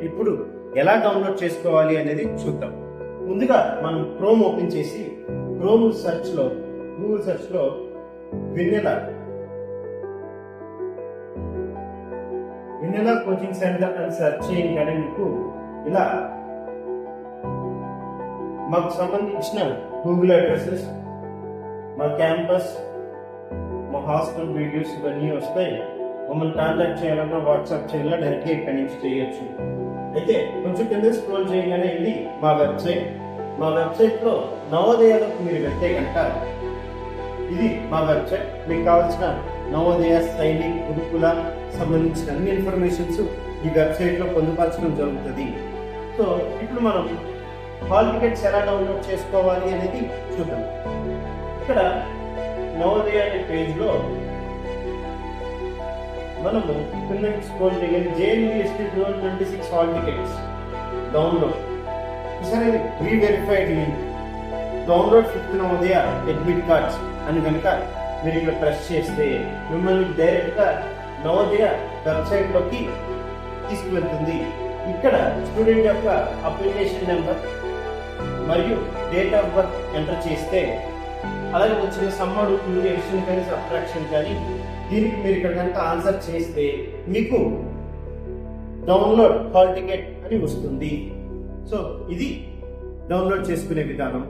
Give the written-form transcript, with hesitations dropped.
ఇప్పుడు ఎలా డౌన్లోడ్ చేసుకోవాలి అనేది చూద్దాం. ముందుగా మనం క్రోమ్ ఓపెన్ చేసి గూగుల్ సెర్చ్ లో వెన్నెలా కోచింగ్ సెంటర్ అని సెర్చ్ చేయగానే మీకు ఇలా మాకు సంబంధించిన గూగుల్ అడ్రసెస్, మా క్యాంపస్, మా హాస్టల్ వీడియోస్ ఇవన్నీ వస్తాయి. మమ్మల్ని కాంటాక్ట్ చేయాలన్నా వాట్సాప్ చేయాలన్నా డైరెక్ట్గా ఇక్కడి నుంచి చేయొచ్చు. అయితే కొంచెం కింద స్క్రోల్ చేయగానే ఇది మా వెబ్సైట్లో నవోదయాలకు మీరు వెళ్తే కనుక ఇది మా వెబ్సైట్. మీకు కావాల్సిన నవోదయ, సైనిక్, గురుకుల సంబంధించిన అన్ని ఇన్ఫర్మేషన్స్ ఈ వెబ్సైట్లో పొందుపరచడం జరుగుతుంది. సో ఇప్పుడు మనం హాల్ టికెట్స్ ఎలా డౌన్లోడ్ చేసుకోవాలి అనేది చూద్దాం. ఇక్కడ నవోదయ అనే పేజ్లో మనము కిందకి స్క్రోల్ చేయగానే JNVST 2026 హాల్ టికెట్స్ డౌన్లోడ్, సరే reverified link, download 5th Navodaya admit cards అని కనుక మీరు ఇక్కడ ప్రెస్ చేస్తే మిమ్మల్ని డైరెక్ట్గా నవోదయ వెబ్సైట్లోకి తీసుకువెళ్తుంది. ఇక్కడ స్టూడెంట్ యొక్క అప్లికేషన్ నెంబర్ మరియు డేట్ ఆఫ్ బర్త్ ఎంటర్ చేస్తే అలాగే వచ్చిన సమ్ అడుగుతుంది, ఎడిషన్ కానీ సబ్ట్రాక్షన్ కానీ. దీనికి మీరు ఇక్కడ కనుక ఆన్సర్ చేస్తే మీకు డౌన్లోడ్ హాల్ టికెట్ అని వస్తుంది. సో ఇది డౌన్లోడ్ చేసుకునే విధానం.